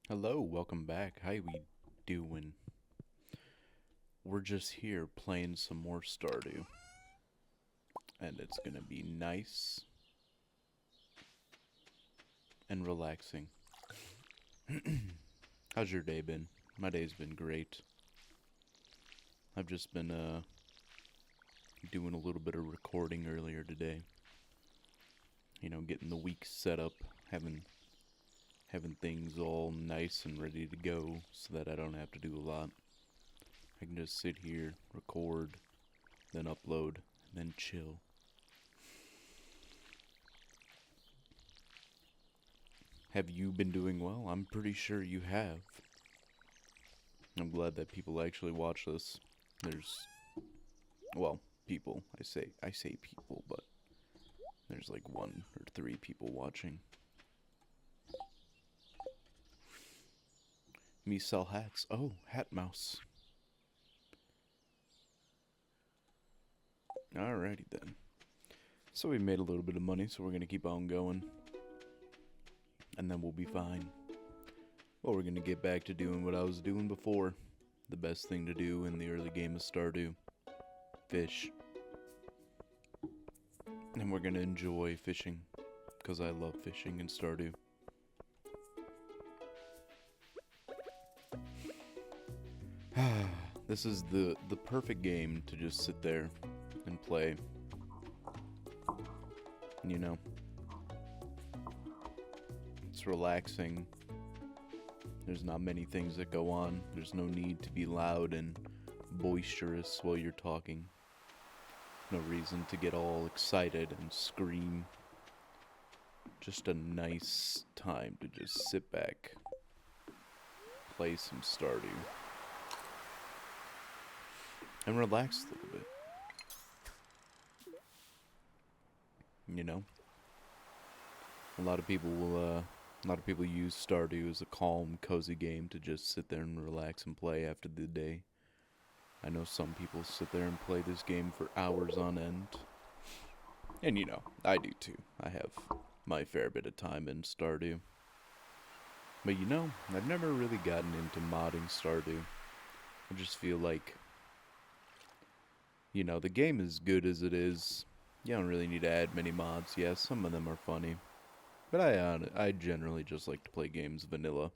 Hello, welcome back. How we doing? We're just here playing some more Stardew, and it's gonna be nice and relaxing. How's your day been? My day's been great. I've just been doing a little bit of recording earlier today. You know, getting the week set up, having things all nice and ready to go so that I don't have to do a lot. I can just sit here, record, then upload, then chill. Have you been doing well? I'm pretty sure you have. I'm glad that people actually watch this. There's, well, people. I say people, but there's like 1 or 3 people watching. Me sell hats. Oh, hat mouse. Alrighty then. So we made a little bit of money, so we're gonna keep on going. And then we'll be fine. Well, we're gonna get back to doing what I was doing before. The best thing to do in the early game of Stardew. Fish. And we're gonna enjoy fishing. Because I love fishing in Stardew. This is the perfect game to just sit there and play. You know. It's relaxing. There's not many things that go on. There's no need to be loud and boisterous while you're talking. No reason to get all excited and scream. Just a nice time to just sit back, play some Stardew, and relax a little bit. You know? A lot of people use Stardew as a calm, cozy game to just sit there and relax and play after the day. I know some people sit there and play this game for hours on end. And you know, I do too. I have my fair bit of time in Stardew. But you know, I've never really gotten into modding Stardew. I just feel like, you know, the game is good as it is. You don't really need to add many mods. Yeah, some of them are funny. But I generally just like to play games vanilla.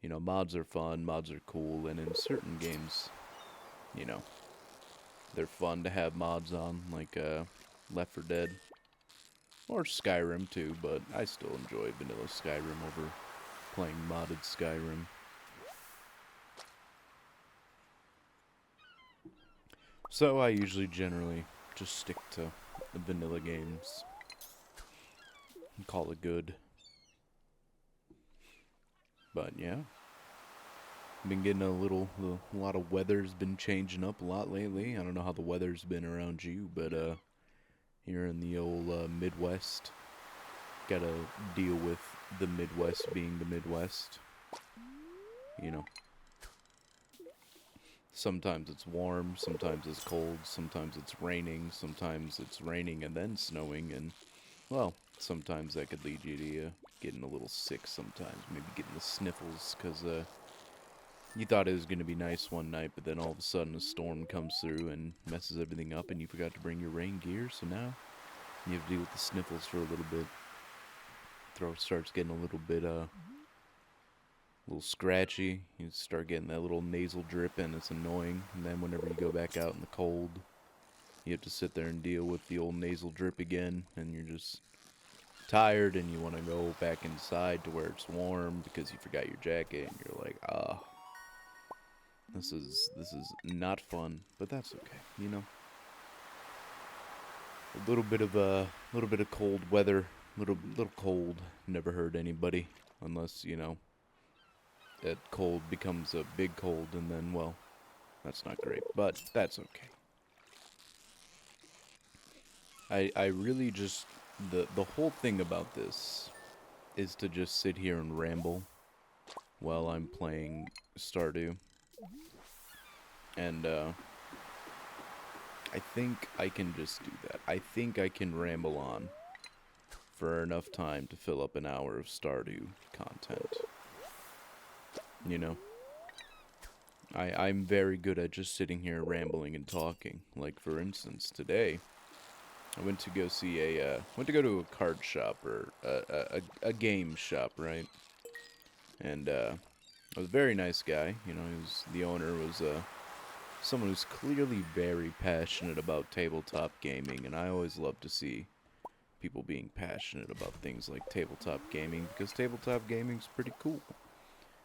You know, mods are fun, mods are cool, and in certain games, you know, they're fun to have mods on, like Left 4 Dead. Or Skyrim too, but I still enjoy vanilla Skyrim over playing modded Skyrim. So I usually generally just stick to the vanilla games and call it good. But yeah, been getting a lot of weather's been changing up a lot lately. I don't know how the weather's been around you, but here in the old Midwest, gotta deal with the Midwest being the Midwest. You know, sometimes it's warm, sometimes it's cold, sometimes it's raining and then snowing, and well, sometimes that could lead you to getting a little sick sometimes, maybe getting the sniffles, because you thought it was going to be nice one night, but then all of a sudden a storm comes through and messes everything up, and you forgot to bring your rain gear, so now you have to deal with the sniffles for a little bit. Throat starts getting a little scratchy. You start getting that little nasal drip, and it's annoying. And then whenever you go back out in the cold, you have to sit there and deal with the old nasal drip again, and you're just tired, and you want to go back inside to where it's warm because you forgot your jacket, and you're like, ah, this is not fun, but that's okay, you know. A little bit of cold weather, little cold never hurt anybody, unless you know that cold becomes a big cold, and then well, that's not great, but that's okay. I really just the whole thing about this is to just sit here and ramble while I'm playing Stardew. And I think I can just do that. I think I can ramble on for enough time to fill up an hour of Stardew content. You know, I'm very good at just sitting here rambling and talking. Like, for instance, today I went to go see went to go to a card shop or a game shop, right? And it was a very nice guy. You know, the owner was someone who's clearly very passionate about tabletop gaming, and I always love to see people being passionate about things like tabletop gaming because tabletop gaming's pretty cool.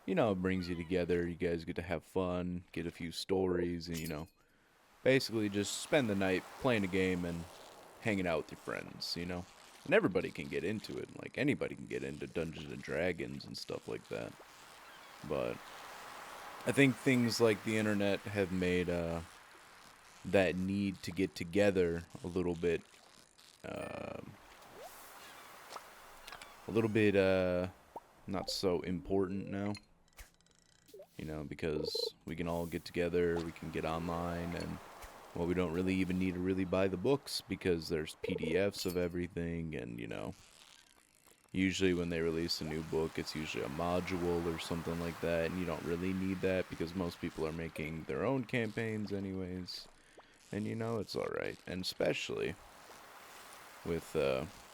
You know, it brings you together. You guys get to have fun, get a few stories, and basically just spend the night playing a game and hanging out with your friends. And everybody can get into it. Like anybody can get into Dungeons and Dragons and stuff like that. But I think things like the internet have made that need to get together uh, a little bit not so important now. Because we can all get together, we can get online, and well, we don't really even need to really buy the books because there's PDFs of everything, and usually when they release a new book, it's usually a module or something like that, and you don't really need that because most people are making their own campaigns anyways, and it's alright, and especially with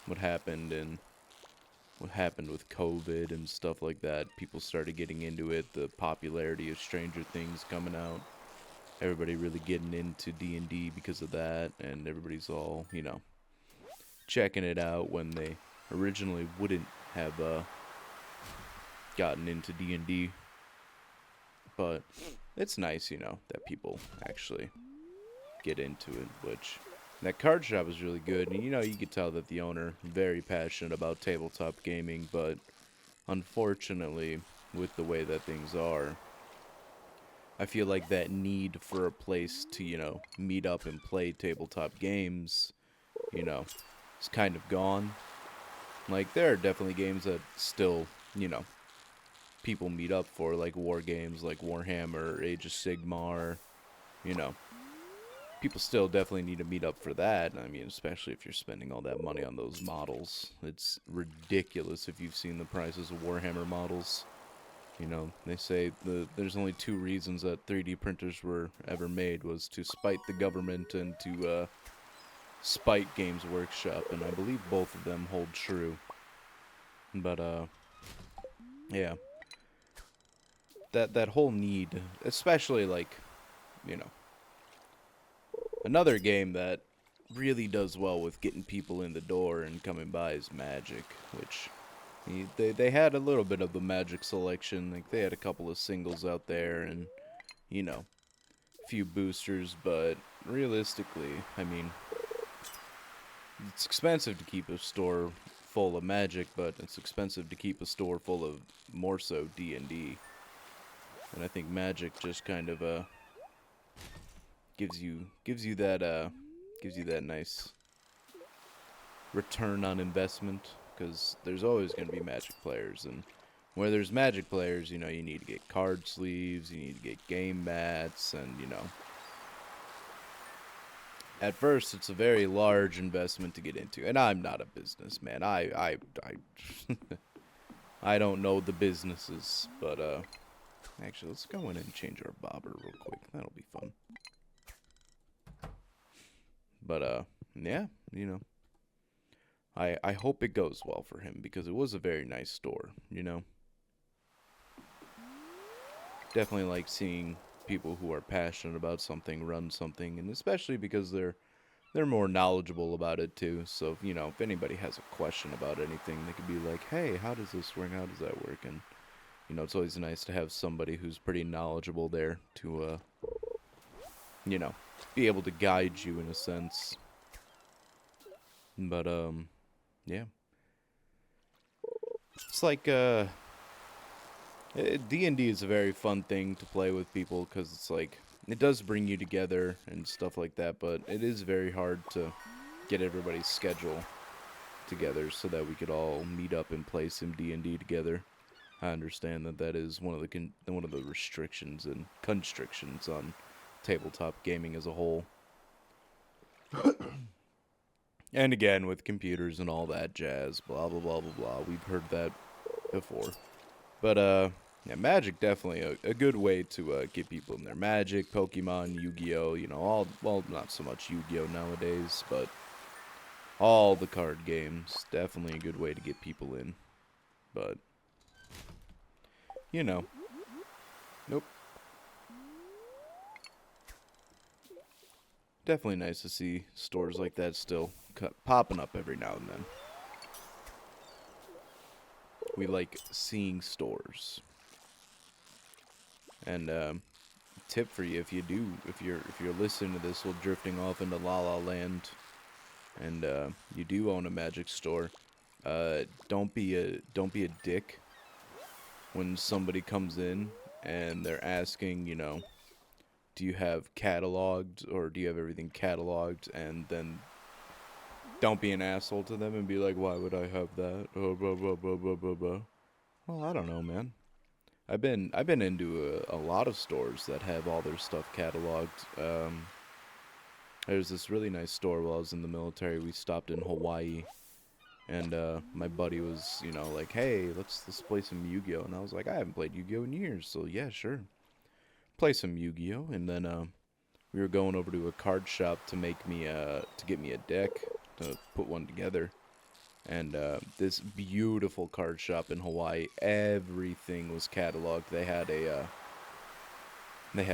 what happened in what happened with COVID and stuff like that, people started getting into it, the popularity of Stranger Things coming out, everybody really getting into D&D because of that, and everybody's all, checking it out when they originally wouldn't have gotten into D&D. But it's nice, that people actually get into it, which that card shop is really good, and you could tell that the owner very passionate about tabletop gaming, but unfortunately, with the way that things are, I feel like that need for a place to, meet up and play tabletop games, is kind of gone. Like, there are definitely games that still, people meet up for, like war games like Warhammer, Age of Sigmar, you know. People still definitely need to meet up for that. I mean, especially if you're spending all that money on those models. It's ridiculous if you've seen the prices of Warhammer models. They say there's only two reasons that 3D printers were ever made was to spite the government and to spite Games Workshop, and I believe both of them hold true. But yeah, that whole need, especially like, you know, another game that really does well with getting people in the door and coming by is Magic, which they had a little bit of the Magic selection. Like, they had a couple of singles out there and, a few boosters, but realistically, I mean, it's expensive to keep a store full of Magic, but it's expensive to keep a store full of more so D&D. And I think Magic just kind of gives you that nice return on investment, because there's always going to be Magic players, and where there's Magic players, you need to get card sleeves, you need to get game mats, and at first it's a very large investment to get into, and I'm not a businessman. I I don't know the businesses, but actually, let's go in and change our bobber real quick. That'll be fun. But yeah, I hope it goes well for him, because it was a very nice store, Definitely like seeing people who are passionate about something run something, and especially because they're more knowledgeable about it too. So, if anybody has a question about anything, they could be like, "Hey, how does this work? How does that work?" And it's always nice to have somebody who's pretty knowledgeable there to be able to guide you in a sense. But yeah. It's like D&D is a very fun thing to play with people, because it's like it does bring you together and stuff like that, but it is very hard to get everybody's schedule together so that we could all meet up and play some D&D together. I understand that is one of the restrictions and constrictions on tabletop gaming as a whole. And again, with computers and all that jazz, blah blah blah blah blah. We've heard that before. But Yeah, Magic definitely a good way to get people in there. Magic, Pokemon, Yu-Gi-Oh, all, well, not so much Yu-Gi-Oh nowadays, but all the card games, definitely a good way to get people in. But, you know, nope. Definitely nice to see stores like that still popping up every now and then. We like seeing stores. And tip for you, if you're listening to this while drifting off into La La Land, and you do own a Magic store, don't be a dick when somebody comes in and they're asking, do you have cataloged, or do you have everything cataloged, and then don't be an asshole to them and be like, why would I have that? Oh, blah, blah, blah, blah, blah, blah. Well, I don't know, man. I've been into a lot of stores that have all their stuff cataloged. There's this really nice store while I was in the military. We stopped in Hawaii, and my buddy was, like, hey, let's play some Yu-Gi-Oh, and I was like, I haven't played Yu-Gi-Oh in years, so yeah, sure, play some Yu-Gi-Oh, and then we were going over to a card shop to get me a deck to put one together. And this beautiful card shop in Hawaii, everything was cataloged. They had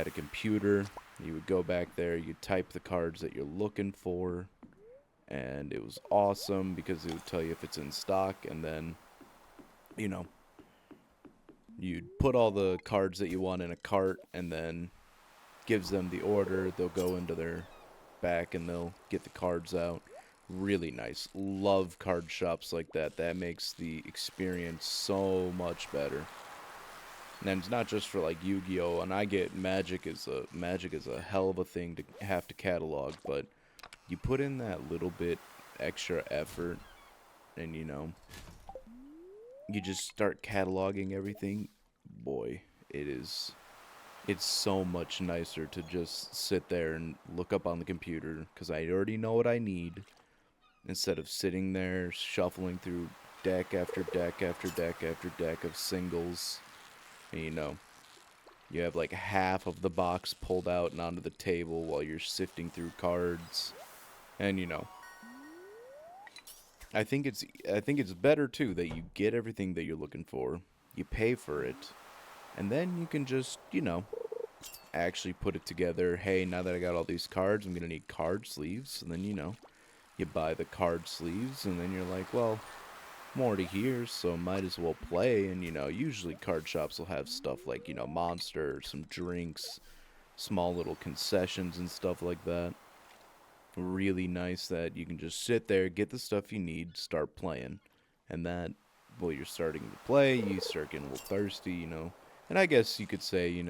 a computer. You would go back there, you type the cards that you're looking for, and it was awesome because it would tell you if it's in stock, and then, you know, you'd put all the cards that you want in a cart, and then gives them the order. They'll go into their back and they'll get the cards out. Really nice. Love card shops like that. That makes the experience so much better. And it's not just for like Yu-Gi-Oh, and I get Magic is a hell of a thing to have to catalog, but you put in that little bit extra effort, and you just start cataloging everything. Boy, it's so much nicer to just sit there and look up on the computer because I already know what I need, instead of sitting there shuffling through deck after deck after deck after deck of singles. And you have like half of the box pulled out and onto the table while you're sifting through cards. And I think it's better too that you get everything that you're looking for, you pay for it, and then you can just, actually put it together. Hey, now that I got all these cards, I'm going to need card sleeves. And then, you buy the card sleeves, and then you're like, well, I'm already here, so might as well play. And, usually card shops will have stuff like, Monster, some drinks, small little concessions and stuff like that. Really nice that you can just sit there, get the stuff you need, start playing. And that, while you're starting to play, you start getting a little thirsty. And I guess you could say,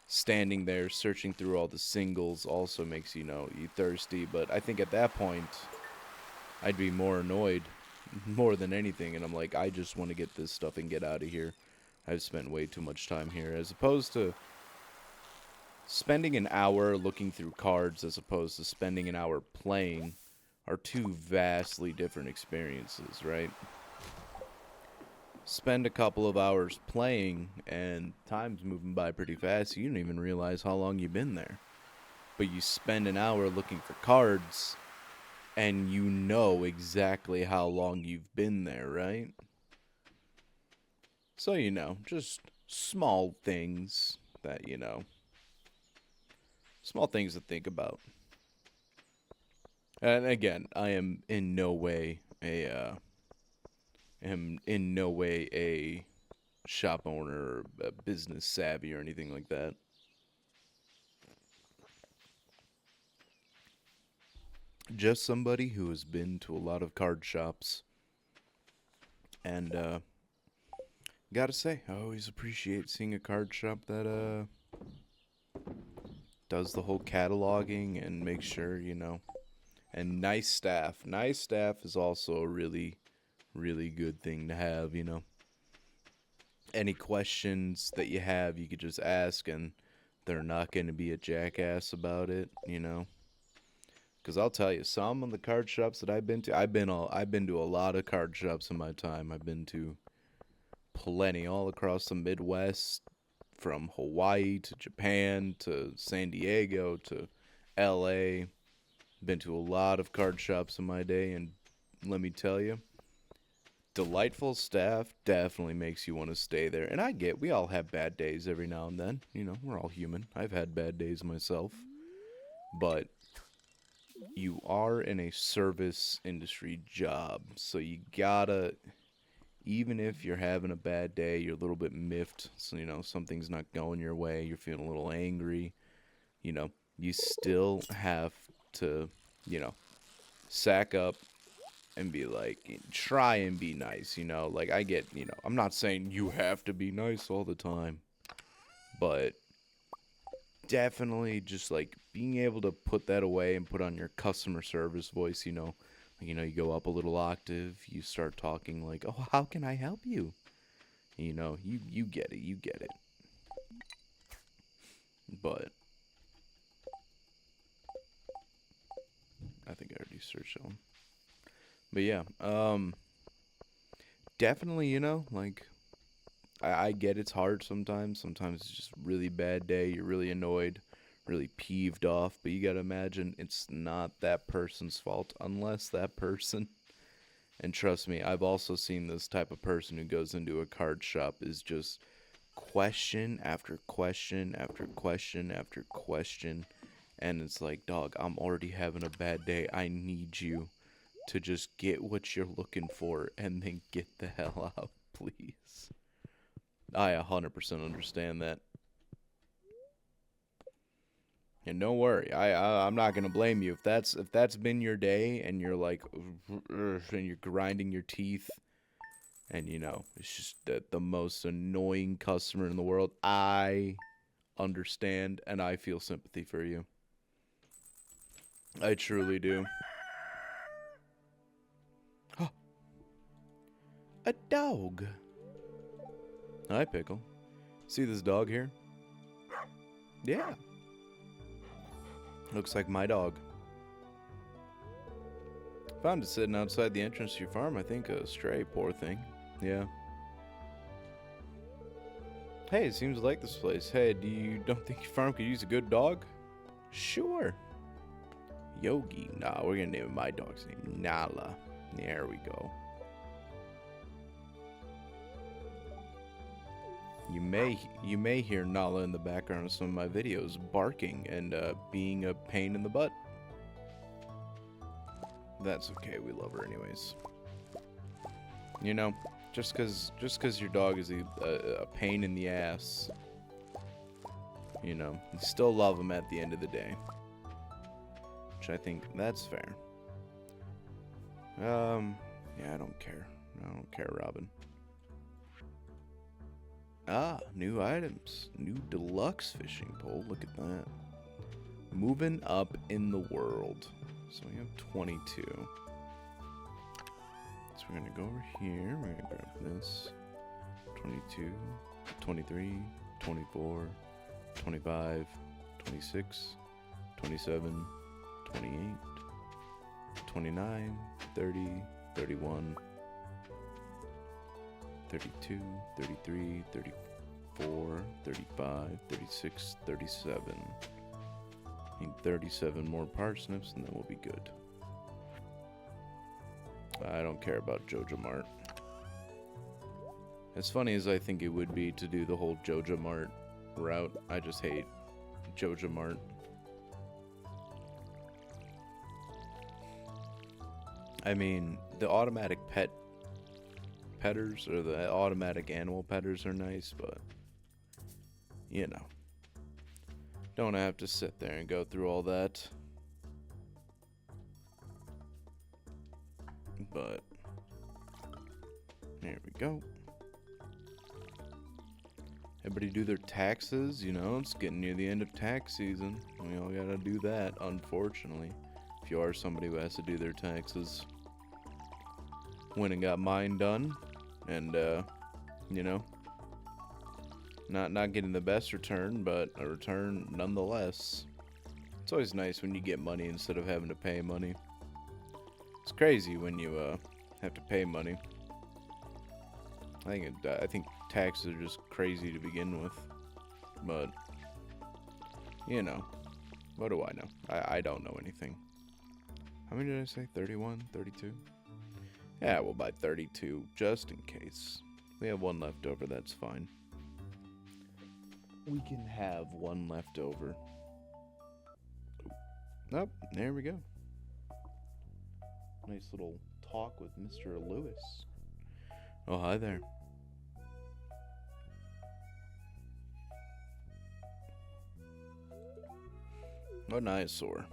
standing there searching through all the singles also makes you thirsty. But I think at that point I'd be more annoyed more than anything, and I'm like, I just want to get this stuff and get out of here. I've spent way too much time here, as opposed to spending an hour looking through cards, as opposed to spending an hour playing, are two vastly different experiences, right? Spend a couple of hours playing and time's moving by pretty fast. You don't even realize how long you've been there. But you spend an hour looking for cards and you know exactly how long you've been there, right? So, just small things to think about. And again, I am in no way a shop owner or a business savvy or anything like that. Just somebody who has been to a lot of card shops. And gotta say, I always appreciate seeing a card shop that does the whole cataloging and makes sure, and nice staff. Nice staff is also a really, really good thing to have. Any questions that you have, you could just ask, and they're not going to be a jackass about it. Because I'll tell you, some of the card shops that I've been to, I've been to a lot of card shops in my time. I've been to plenty all across the Midwest, from Hawaii to Japan to San Diego to LA. Been to a lot of card shops in my day, and let me tell you, delightful staff definitely makes you want to stay there. And we all have bad days every now and then. You know, we're all human. I've had bad days myself. But you are in a service industry job, so you gotta, even if you're having a bad day, you're a little bit miffed, so you know something's not going your way, you're feeling a little angry, you know, you still have to, you know, sack up and be like, try and be nice, you know, like I get, you know, I'm not saying you have to be nice all the time, but definitely just like being able to put that away and put on your customer service voice, you know, you go up a little octave, you start talking like, "Oh, how can I help you?" You know, you get it, you get it. But I think I already searched them. But yeah, definitely, you know, like I get it's hard sometimes. Sometimes it's just really bad day. You're really annoyed, really peeved off. But you gotta imagine it's not that person's fault unless that person. And trust me, I've also seen this type of person who goes into a card shop is just question after question after question after question. And it's like, dog, I'm already having a bad day. I need you to just get what you're looking for and then get the hell out, please. I 100% understand that. And don't worry, I'm not gonna blame you if that's been your day and you're like, and you're grinding your teeth, and you know it's just the most annoying customer in the world. I understand and I feel sympathy for you. I truly do. A dog. Hi, Pickle. See this dog here? Yeah. Looks like my dog. Found it sitting outside the entrance to your farm. I think a stray, poor thing. Yeah. Hey, it seems like this place. Hey, don't think your farm could use a good dog? Sure. Yogi. Nah, we're gonna name my dog's name Nala. There we go. You may hear Nala in the background of some of my videos barking and being a pain in the butt. That's okay. We love her anyways. You know, just cause your dog is a pain in the ass, you know, you still love him at the end of the day. Which I think that's fair. Yeah, I don't care. I don't care, Robin. Ah, new items. New deluxe fishing pole. Look at that. Moving up in the world. So we have 22. So we're going to go over here. We're going to grab this. 22, 23, 24, 25, 26, 27, 28, 29, 30, 31, 32, 33, 34, 35, 36, 37. I need 37 more parsnips and then we'll be good. I don't care about Joja Mart. As funny as I think it would be to do the whole Joja Mart route, I just hate Joja Mart. I mean, the automatic petters or the automatic animal petters are nice, but you know, don't have to sit there and go through all that. But here we go. Everybody do their taxes, you know, it's getting near the end of tax season. We all gotta do that, unfortunately. If you are somebody who has to do their taxes. Went and got mine done, and you know, not getting the best return, but a return nonetheless. It's always nice when you get money instead of having to pay money. It's crazy when you have to pay money. I think taxes are just crazy to begin with. But, you know, what do I know? I don't know anything. How many did I say? 31? 32? Yeah, we'll buy 32, just in case. We have one left over, that's fine. We can have one left over. Oh, there we go. Nice little talk with Mr. Lewis. Oh, hi there. An eyesore.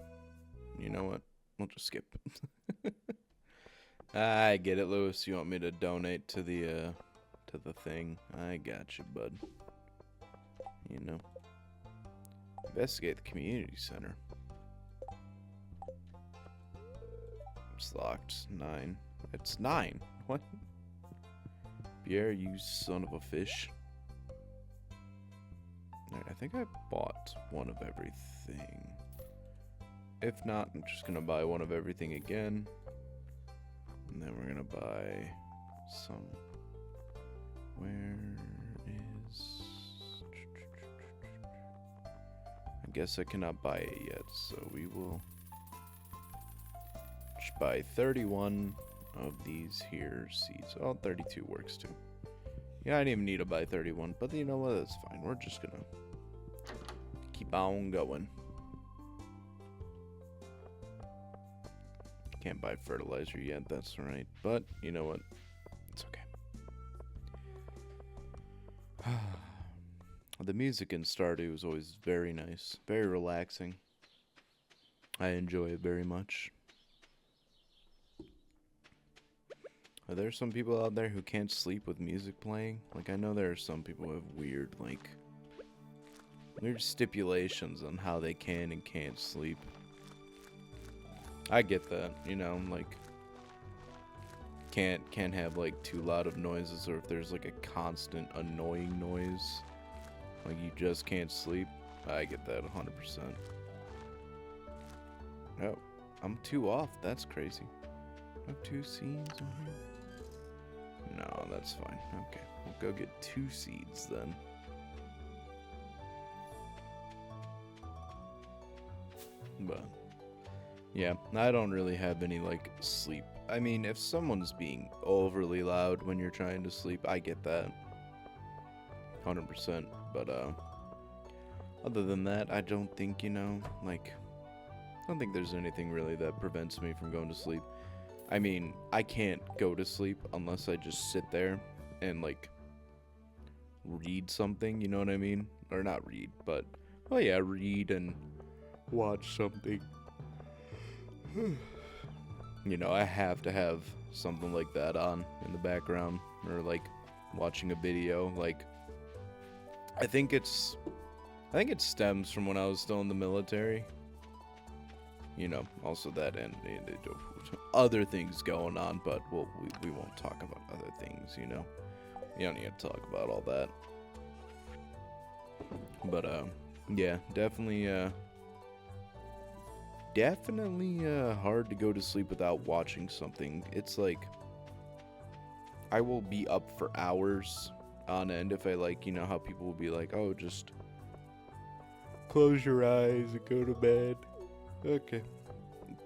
You know what? We'll just skip. I get it, Lewis. You want me to donate to the thing? I got you, bud. You know. Investigate the community center. It's locked. 9. It's 9. What? Pierre, you son of a fish. Alright, I think I bought one of everything. If not, I'm just gonna buy one of everything again. And then we're gonna buy some. Where is... I guess I cannot buy it yet, so we will just buy 31 of these here seeds. Oh, 32 works too. Yeah, I didn't even need to buy 31, but you know what? That's fine. We're just gonna keep on going. Can't buy fertilizer yet, that's right. But, you know what? It's okay. The music in Stardew is always very nice. Very relaxing. I enjoy it very much. Are there some people out there who can't sleep with music playing? Like, I know there are some people who have weird stipulations on how they can and can't sleep. I get that, you know, like, can't have, like, too loud of noises, or if there's, like, a constant annoying noise, like, you just can't sleep. I get that 100%. Oh, I'm 2 off. That's crazy. I have 2 seeds on here? No, that's fine. Okay, we'll go get 2 seeds then. But yeah, I don't really have any, like, sleep. I mean, if someone's being overly loud when you're trying to sleep, I get that. 100%. But, other than that, I don't think, you know, like, I don't think there's anything really that prevents me from going to sleep. I mean, I can't go to sleep unless I just sit there and, like, read something, you know what I mean? Or not read, but, oh yeah, read and watch something. You know, I have to have something like that on in the background, or like watching a video. Like, I think it stems from when I was still in the military. You know, also that and other things going on, but we won't talk about other things, you know. You don't need to talk about all that. But yeah, definitely hard to go to sleep without watching something. It's like, I will be up for hours on end if I, like, you know how people will be like, oh, just close your eyes and go to bed. Okay.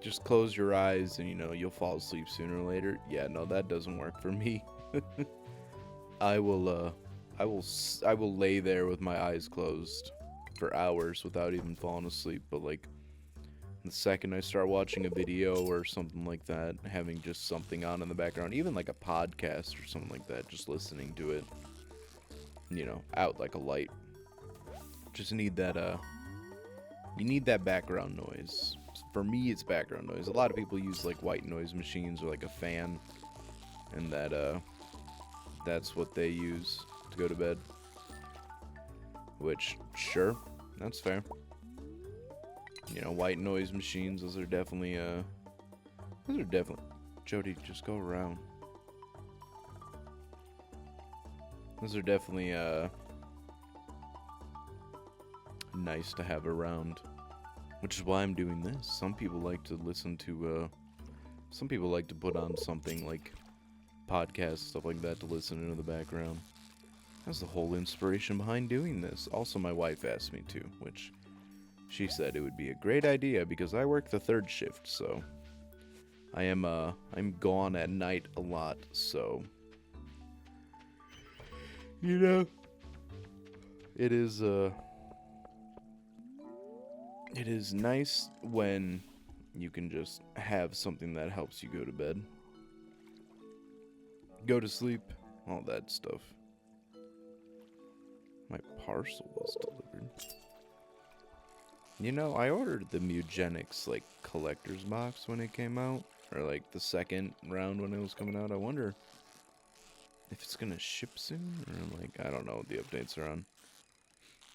Just close your eyes and, you know, you'll fall asleep sooner or later. Yeah, no, that doesn't work for me. I will lay there with my eyes closed for hours without even falling asleep, but, like, the second I start watching a video or something like that, having just something on in the background, even like a podcast or something like that, just listening to it, you know, out like a light. Just need that, you need that background noise. For me, it's background noise. A lot of people use, like, white noise machines or, like, a fan, and that's what they use to go to bed. Which, sure, that's fair. You know, white noise machines, those are definitely, Jody, just go around. Those are definitely, nice to have around. Which is why I'm doing this. Some people like to listen to, some people like to put on something, like, podcasts, stuff like that to listen into the background. That's the whole inspiration behind doing this. Also, my wife asked me to, which she said it would be a great idea because I work the third shift, so I'm gone at night a lot, so you know, it is nice when you can just have something that helps you go to bed, go to sleep, all that stuff. My parcel was delivered. You know, I ordered the Mugenics, like, collector's box when it came out. Or, like, the second round when it was coming out. I wonder if it's gonna ship soon? Or, like, I don't know what the updates are on.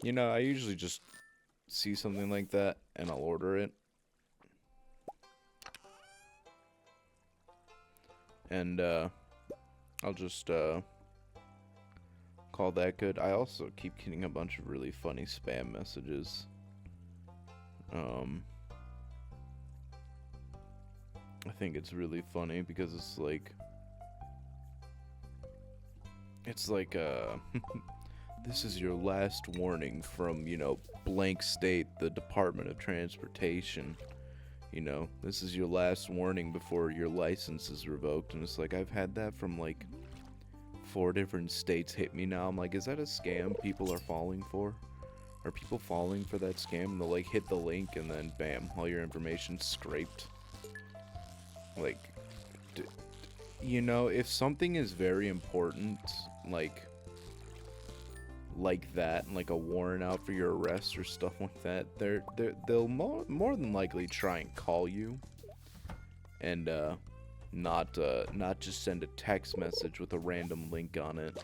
You know, I usually just see something like that, and I'll order it. And, I'll just, call that good. I also keep getting a bunch of really funny spam messages. I think it's really funny because it's like this is your last warning from, you know, blank state, the Department of Transportation. You know, this is your last warning before your license is revoked. And it's like, I've had that from like 4 different states hit me now. I'm like, is that a scam people are falling for? Are people falling for that scam? And they'll like hit the link and then bam, all your information's scraped. Like, you know, if something is very important, like that, like a warrant out for your arrest or stuff like that, they'll more than likely try and call you, and not just send a text message with a random link on it.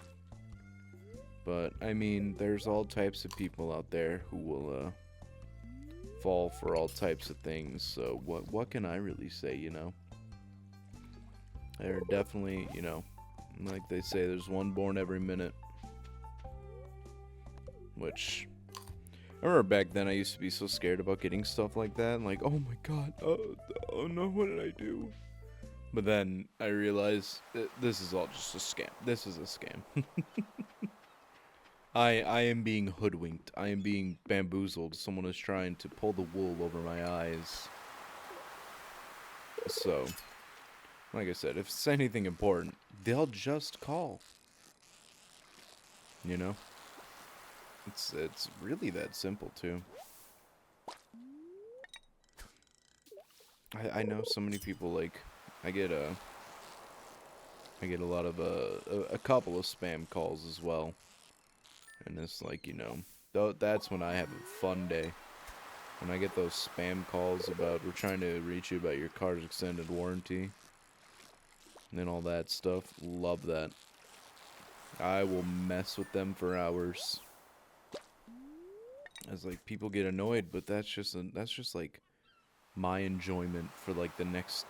But I mean, there's all types of people out there who will fall for all types of things. So what can I really say, you know? There are definitely, you know, like they say, there's one born every minute. Which, I remember back then I used to be so scared about getting stuff like that. And like, oh my god, oh no, what did I do? But then I realized this is all just a scam. This is a scam. I am being hoodwinked. I am being bamboozled. Someone is trying to pull the wool over my eyes. So, like I said, if it's anything important, they'll just call. You know? It's really that simple, too. I know so many people, like, I get a lot of, a couple of spam calls as well. And it's like, you know, that's when I have a fun day. When I get those spam calls about, we're trying to reach you about your car's extended warranty. And then all that stuff. Love that. I will mess with them for hours. As like, people get annoyed, but that's just like my enjoyment for like the next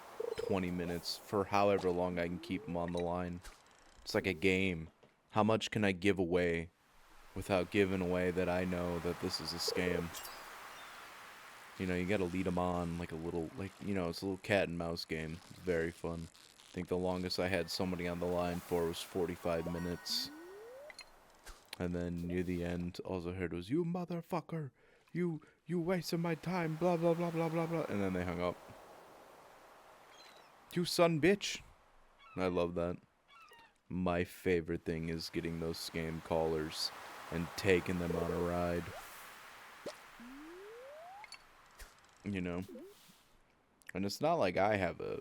20 minutes. For however long I can keep them on the line. It's like a game. How much can I give away without giving away that I know that this is a scam? You know, you gotta lead them on like a little, like, you know, it's a little cat and mouse game. It's very fun. I think the longest I had somebody on the line for was 45 minutes. And then near the end, all I heard was, "You motherfucker! You wasted my time, blah, blah, blah, blah, blah, blah." And then they hung up. "You son bitch!" I love that. My favorite thing is getting those scam callers and taking them on a ride. You know? And it's not like I have a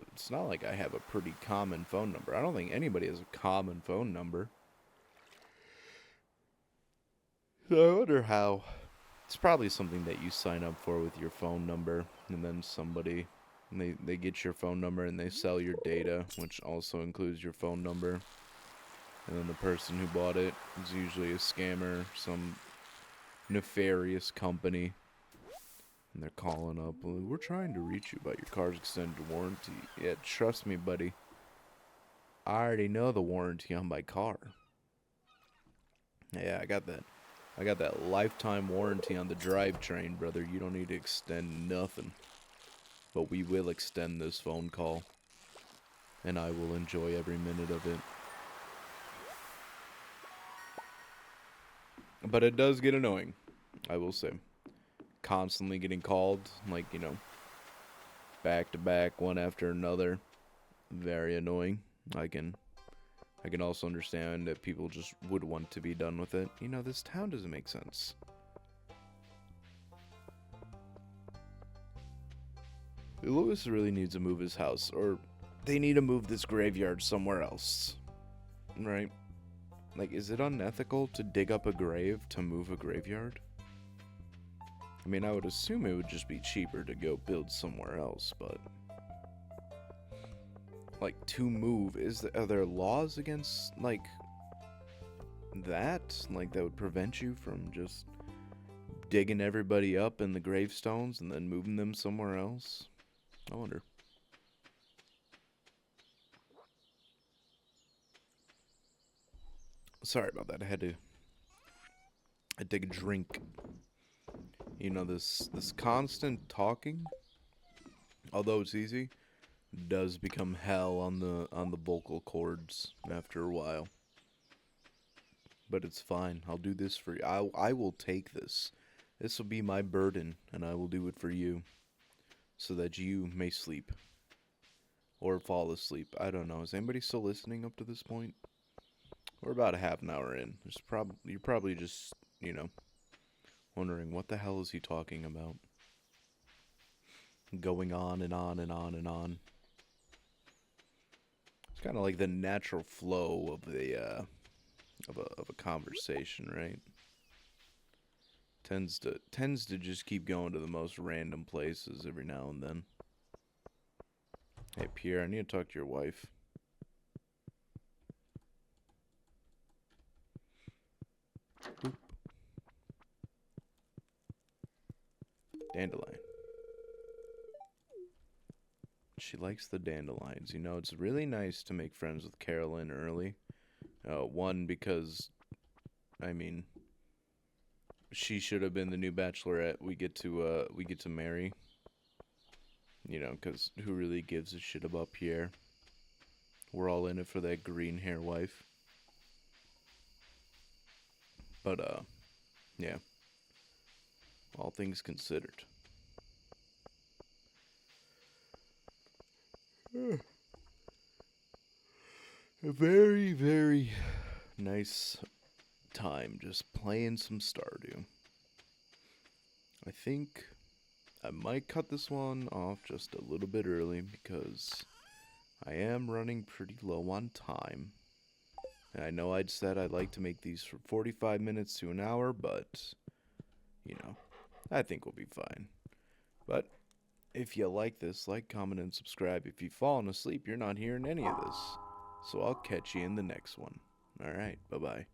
pretty common phone number. I don't think anybody has a common phone number. So I wonder how. It's probably something that you sign up for with your phone number, and then somebody, they get your phone number and they sell your data, which also includes your phone number. And then the person who bought it is usually a scammer, some nefarious company. And they're calling up, "Well, we're trying to reach you about your car's extended warranty." Yeah, trust me, buddy. I already know the warranty on my car. Yeah, I got that lifetime warranty on the drivetrain, brother. You don't need to extend nothing. But we will extend this phone call. And I will enjoy every minute of it. But it does get annoying, I will say. Constantly getting called, like, back to back, one after another. Very annoying. I can I can also understand that people just would want to be done with it. This town doesn't make sense. Lewis really needs to move his house, or they need to move this graveyard somewhere else. Right? Like, is it unethical to dig up a grave to move a graveyard? I mean, I would assume it would just be cheaper to go build somewhere else, but like, to move, are there laws against like that? Like, that would prevent you from just digging everybody up in the gravestones and then moving them somewhere else? I wonder. Sorry about that. I had to take a drink. This constant talking, although it's easy, does become hell on the vocal cords after a while. But it's fine. I'll do this for you. I will take this. This will be my burden, and I will do it for you, so that you may sleep or fall asleep. I don't know. Is anybody still listening up to this point? We're about a half an hour in. You're probably just wondering what the hell is he talking about. Going on and on and on and on. It's kind of like the natural flow of a conversation, right? Tends to just keep going to the most random places every now and then. Hey Pierre, I need to talk to your wife. Boop. Dandelion. She likes the dandelions. It's really nice to make friends with Carolyn early. One, because, I mean, she should have been the new bachelorette we get to marry. Because who really gives a shit about Pierre? We're all in it for that green hair wife. But, yeah. All things considered. A very, very nice time just playing some Stardew. I think I might cut this one off just a little bit early because I am running pretty low on time. And I know I'd said I'd like to make these for 45 minutes to an hour, but, I think we'll be fine. But if you like this, like, comment, and subscribe. If you've fallen asleep, you're not hearing any of this. So I'll catch you in the next one. Alright, bye-bye.